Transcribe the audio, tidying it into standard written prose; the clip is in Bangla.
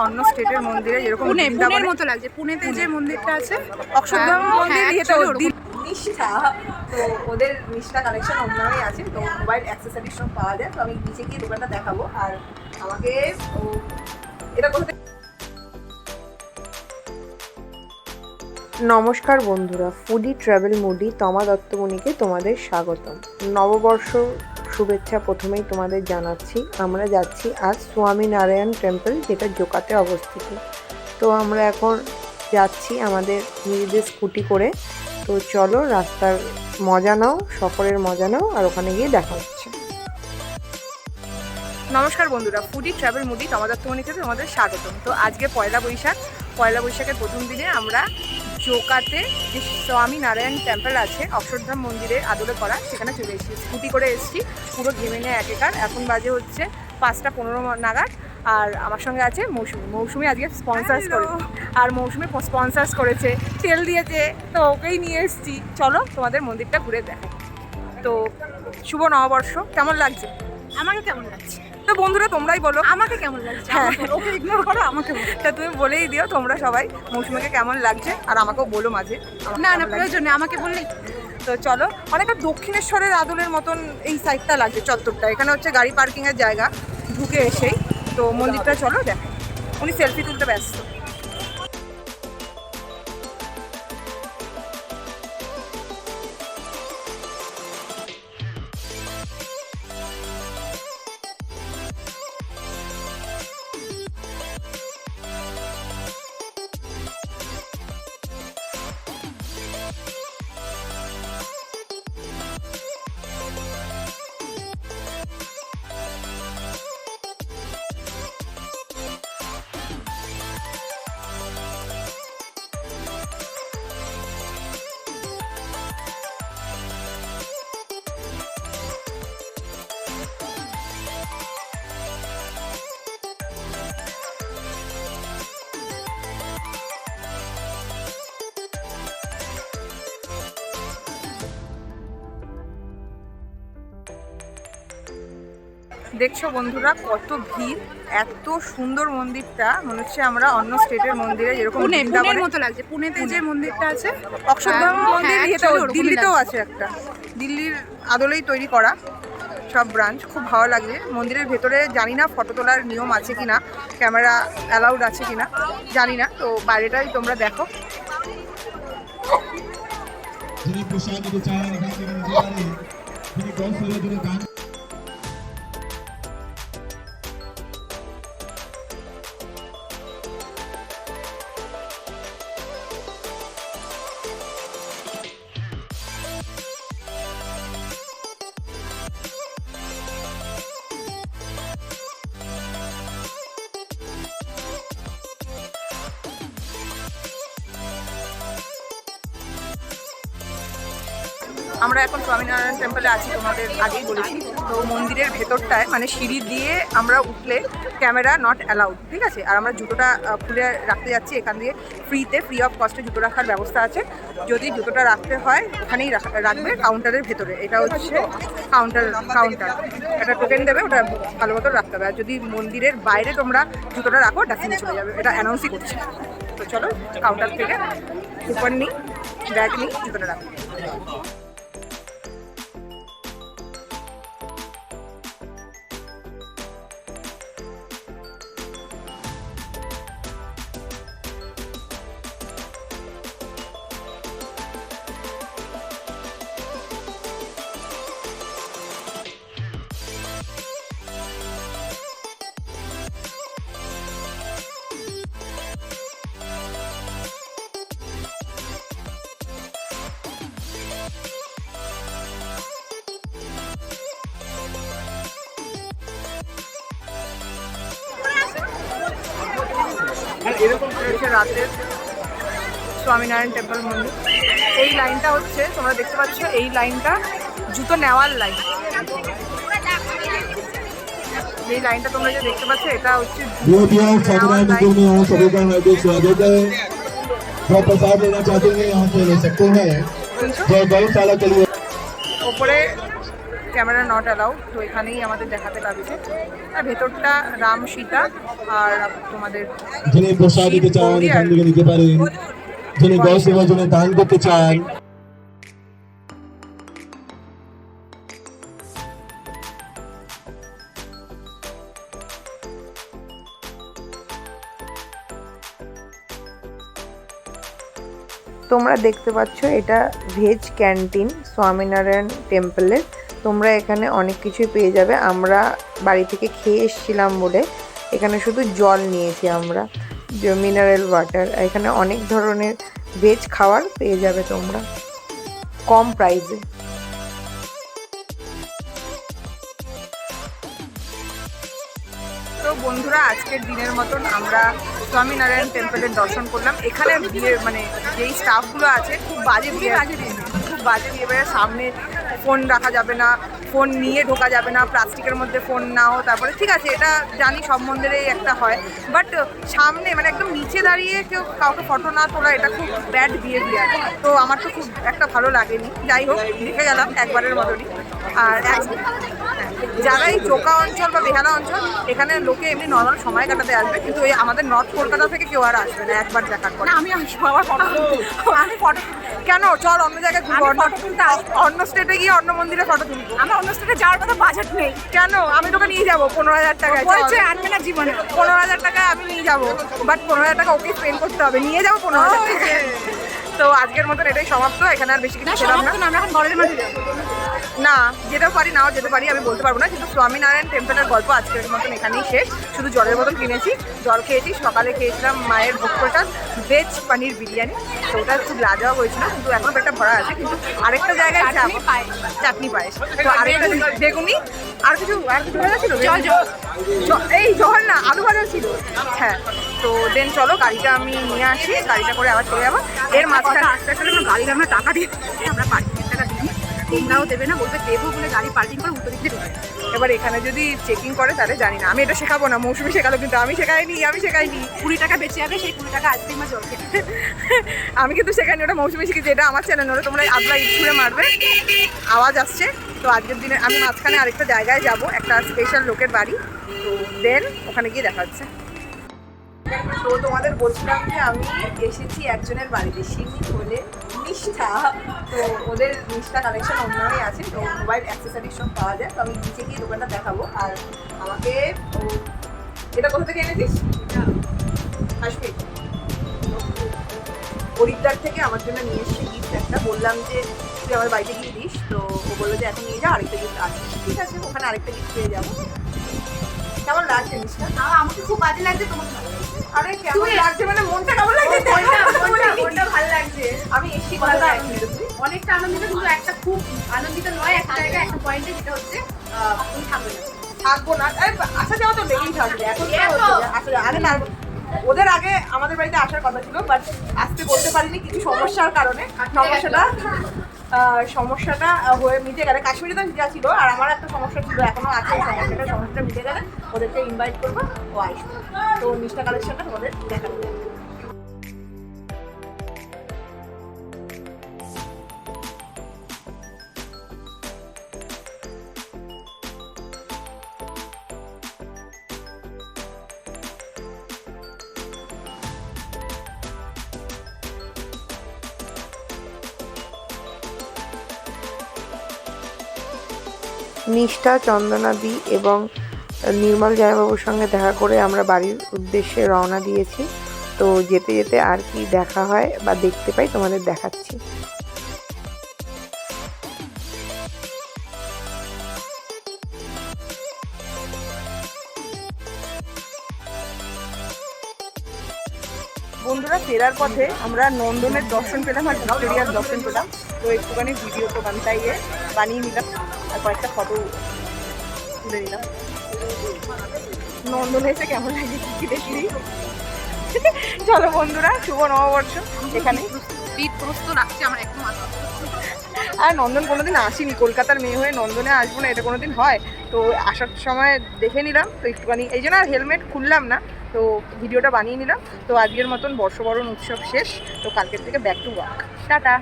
অন্য স্টেটের মন্দিরে যেরকম পুনের মতো লাগছে। পুনেতে যে মন্দিরটা আছে অক্ষরধাম মন্দির, নিষ্ঠা, তো ওদের নিষ্ঠা কালেকশন অন্যভাবেই আছে। তো মোবাইল অ্যাক্সেসরিজ সব পাওয়া যায়। তো আমি নিচে গিয়ে দোকানটা দেখাবো। আর আমাকে এটা কোথা থেকে। নমস্কার বন্ধুরা, ফুডি ট্রাভেল মুডি তমা দত্তমণিকে তোমাদের স্বাগতম। নববর্ষ শুভেচ্ছা প্রথমেই তোমাদের জানাচ্ছি। আমরা যাচ্ছি আজ স্বামীনারায়ণ টেম্পল, যেটা জোকাতে অবস্থিত। তো আমরা এখন যাচ্ছি আমাদের নিজেদের স্কুটি করে। তো চলো, রাস্তার মজা নাও, সফরের মজা নাও, আর ওখানে গিয়ে দেখা হচ্ছে। নমস্কার বন্ধুরা, ফুডি ট্রাভেল মুডি তমা দত্তমণিকে তোমাদের স্বাগতম। তো আজকে পয়লা বৈশাখের প্রথম দিনে আমরা জোকাতে যে স্বামীনারায়ণ টেম্পল আছে, অক্ষরধাম মন্দিরের আদলে করা, সেখানে চলে এসেছি। স্কুটি করে এসেছি, পুরো ঘেমে নিয়ে একেকার। এখন বাজে হচ্ছে 5:15 নাগাদ। আর আমার সঙ্গে আছে মৌসুমি আজকে স্পন্সার্স করেছে, তেল দিয়েছে, তো ওকেই নিয়ে এসেছি। চলো তোমাদের মন্দিরটা ঘুরে দেখাই। তো শুভ নববর্ষ, কেমন লাগছে? আমাকে কেমন লাগছে? তো বন্ধুরা তোমরাই বলো আমাকে কেমন লাগছে। হ্যাঁ, ওকে ইগনোর করো, আমাকে বলো। তা তুমি বলেই দিও তোমরা সবাই মৌসুমিকে কেমন লাগছে, আর আমাকেও বলো মাঝে আমাকে না কেমন না, লাগছে। প্রয়োজন নেই, আমাকে বললেই। তো চলো, অনেকটা দক্ষিণেশ্বরের আদলের মতন এই সাইডটা লাগছে, চত্বরটা। এখানে হচ্ছে গাড়ি পার্কিংয়ের জায়গা, ঢুকে এসেই তো মন্দিরটা চলো দেখাই। উনি সেলফি তুলতে ব্যস্ত। দেখছো বন্ধুরা কত ভিড়, এত সুন্দর মন্দিরটা। মনে হচ্ছে আমরা অন্য স্টেটের মন্দিরে যেরকম পুনের মতো লাগছে। পুনেতে যে মন্দিরটা আছে, অক্ষরধাম মন্দির, দিল্লিতেও আছে একটা, দিল্লির আদলেই তৈরি করা সব ব্রাঞ্চ। খুব ভালো লাগে মন্দিরের ভেতরে। জানি না ফটো তোলার নিয়ম আছে কিনা, ক্যামেরা অ্যালাউড আছে কিনা জানি না। তো বাইরেটাই তোমরা দেখো। আমরা এখন স্বামীনারায়ণ টেম্পলে আছি, তোমাদের আগেই বলেছি। তো মন্দিরের ভেতরটায় মানে সিঁড়ি দিয়ে আমরা উঠলে ক্যামেরা নট অ্যালাউড, ঠিক আছে। আর আমরা জুতোটা খুলে রাখতে যাচ্ছি। এখান দিয়ে ফ্রি অফ কস্টে জুতো রাখার ব্যবস্থা আছে। যদি জুতোটা রাখতে হয় ওখানেই রাখবে, কাউন্টারের ভেতরে। এটা হচ্ছে কাউন্টার। একটা টোকেন দেবে, ওটা ভালো মতো রাখতে হবে। আর যদি মন্দিরের বাইরে তোমরা জুতোটা রাখো, ডাস্টবিনে চলে যাবে। এটা অ্যানাউন্সই করছে। তো চলো, কাউন্টার থেকে কুপন নিই, ব্যাগ নিই, জুতোটা রাখো। এরকম হচ্ছে রাতের স্বামীনারায়ণ টেম্পল মন্দির। এই লাইনটা হচ্ছে, তোমরা দেখতে পাচ্ছ, এই লাইনটা জুতো নেওয়ার লাইন। এই লাইনটা তোমরা যে দেখতে পাচ্ছ, এটা হচ্ছে ওপরে ক্যামেরা নট অ্যালাউড, তো এখানেই আমাদের দেখাতে লাগছে। আর ভেতরটা রাম সীতা আর তোমাদের যিনি প্রসাদ দিতে চান এখান থেকে নিতে পারেন, যিনি গো সেবার জন্য দান করতে চান। তোমরা দেখতে পাচ্ছ এটা ভেজ ক্যান্টিন স্বামীনারায়ণ টেম্পলের। তোমরা এখানে অনেক কিছুই পেয়ে যাবে। আমরা বাড়ি থেকে খেয়ে এসেছিলাম বলে এখানে শুধু জল নিয়েছি আমরা, মিনারেল ওয়াটার। এখানে অনেক ধরনের ভেজ খাবার পেয়ে যাবে তোমরা কম প্রাইসে। তো বন্ধুরা, আজকের দিনের মতন আমরা স্বামীনারায়ণ টেম্পলের দর্শন করলাম। এখানে মানে যেই স্টাফগুলো আছে খুব বাজে বিহেভিয়ার। সামনে ফোন রাখা যাবে না, ফোন নিয়ে ঢোকা যাবে না, প্লাস্টিকের মধ্যে ফোন নাও। তারপরে ঠিক আছে, এটা জানি সব মন্দিরেই একটা হয়, বাট সামনে মানে একদম নিচে দাঁড়িয়ে কেউ কাউকে ফটো না তোলা, এটা খুব ব্যাড বিহেভিয়ার। তো আমার তো খুব একটা ভালো লাগেনি। যাই হোক, দেখে গেলাম একবারের মতনই। আর যারা এই চোকা অঞ্চল বা বেহালা অঞ্চল, এখানে লোকে এমনি নর্মাল সময় কাটাতে আসবে, কিন্তু এই আমাদের নর্থ কলকাতা থেকে কেউ আর আসবে না একবার দেখার পর। আমি আসবো আবার আমি ফটো কেন, চল অন্য জায়গায় ঘুরবো, অন্য স্টেটে গিয়ে অন্য মন্দিরে ফটো তুলবো। আমার অন্য স্টেটে যাওয়ার কথা বাজেট নেই। কেন, আমি তোকে নিয়ে যাবো 15,000 টাকায়। বলছে আনবে না জীবনে। 15,000 টাকায় আমি নিয়ে যাবো, বাট 15,000 টাকা ওকে স্পেন্ড করতে হবে। নিয়ে যাবো 15,000 টাকা। তো আজকের মতন এটাই সমাপ্ত। এখানে আর বেশি কিছু ছিলাম না। আমরা এখন বড়ের মাঠে যাবো। না, যেতেও পারি নাও যেতে পারি, আমি বলতে পারবো না। কিন্তু স্বামীনারায়ণ টেম্পলের গল্প আজকের মতন এখানেই শেষ। শুধু জলের বোতল কিনেছি, জল খেয়েছি। সকালে খেয়েছিলাম মায়ের ভোগ প্রসাদ ভেজ পনির বিরিয়ানি, তো ওটা খুব লাজবাব হয়েছিল, কিন্তু এখনো পেটটা ভরা আছে। কিন্তু আরেকটা জায়গায় যাবো, চাটনি পায়েস, তো আরেকটা বেগুনি, আর কিছু ভাজা ছিল, এই জল না, আলু ভাজা ছিল। হ্যাঁ, তো দেন চলো গাড়িটা আমি নিয়ে আসি, গাড়িটা করে আবার চলে যাবো। এর মাঝখানে আস্তে আস্তে গাড়ির আমরা টাকা দিয়ে আমরা পার্কিং টাকা দিই, তোমরাও দেবে না, বলবে দেবো বলে গাড়ি পার্কিং করে উল্টো দিকে ঢুকে। এবার এখানে যদি চেকিং করে তাহলে জানি না, আমি এটা শেখাবো না, মৌসুমি শেখালো, কিন্তু আমি শেখাইনি। 20 টাকা বেঁচে যাবে, সেই 20 টাকা আইসক্রিম আর জল খেয়ে। আমি কিন্তু শেখাইনি, ওটা মৌসুমি শিখেছি। এটা আমার চ্যানেল, ওটা তোমরা আদলা ছুঁড়ে মারবে, আওয়াজ আসছে। তো আজকের দিনে আমি মাঝখানে আরেকটা জায়গায় যাব, একটা স্পেশাল লোকের বাড়ি, তো দেন ওখানে গিয়ে দেখা হচ্ছে। তো তোমাদের বলছিলাম যে আমি এসেছি একজনের বাড়িতে, সিমি হলে নিষ্ঠা। তো ওদের নিষ্ঠা কালেকশন অন্যই আছে, তো মোবাইল অ্যাক্সেসরিজ সব পাওয়া যায়। তো আমি নিচে গিয়ে দোকানটা দেখাবো। আর আমাকে এটা কোথা থেকে এনেছিস? কাশ্মীর, হরিদ্বার থেকে আমার জন্য নিয়ে এসেছি গিফট একটা। বললাম যে তুই আমার বাড়িতে গিয়ে দিস, তো ও বললো যে এখন নিয়ে যা, আরেকটা গিফট আছে। ঠিক আছে, ওখানে আরেকটা গিফট পেয়ে যাবো। কেমন লাগছে জিনিসটা? আমাকে খুব বাজে লাগছে, তোমাকে ভালো লাগছে। আরে কেমন লাগছে মানে মনটা কেমন লাগছে? মনটা ভালো লাগছে। আমি এসছি ভালো লাগছে, অনেকটা আনন্দিত, কিন্তু একটা খুব আনন্দিত নয় একটা জায়গায়, একটা পয়েন্টে, যেটা হচ্ছে তুমি থাকবে না, থাকবো না। আসা যাওয়া তো লেগেই থাকবে। এখন আগে না, ওদের আগে আমাদের বাড়িতে আসার কথা ছিল, বাট আসতে বলতে পারিনি কিছু সমস্যার কারণে। সমস্যাটা হয়ে মিটে গেলে, কাশ্মীরে তো যা ছিল, আর আমার একটা সমস্যা ছিল, এখনো আছে। সমস্যাটা মিটে গেলে ওদেরকে ইনভাইট করবো, ও আসবে। তো নিষ্ঠা কালেকশনটা তোমাদের দেখাবো। নিষ্ঠা, চন্দনাদি এবং নির্মল জামাইবাবুর সঙ্গে দেখা করে আমরা বাড়ির উদ্দেশ্যে রওনা দিয়েছি। তো যেতে যেতে আর কি দেখা হয় বা দেখতে পাই তোমাদের দেখাচ্ছি। বন্ধুরা, ফেরার পথে আমরা নন্দনের দর্শন পেলাম আর ভিক্টোরিয়ার দর্শন পেলাম। তো একটুখানি ভিডিও তো বানিয়ে নিলাম আর কয়েকটা ফটো তুলে নিলাম। নন্দনে এসে কেমন লাগে কি দেখি। চলো বন্ধুরা, শুভ নববর্ষ। এখানে প্রস্তুত রাখছি আমার একদম আসা। আর নন্দন কোনোদিন আসিনি, কলকাতার মেয়ে হয়ে নন্দনে আসবো না, এটা কোনোদিন হয়? তো আসার সময় দেখে নিলাম, তো একটুখানি এই জন্য আর হেলমেট খুললাম না, তো ভিডিওটা বানিয়ে নিলাম। তো আজকের মতন বর্ষবরণ উৎসব শেষ, তো কালকের থেকে ব্যাক টু ওয়ার্ক। টাটা।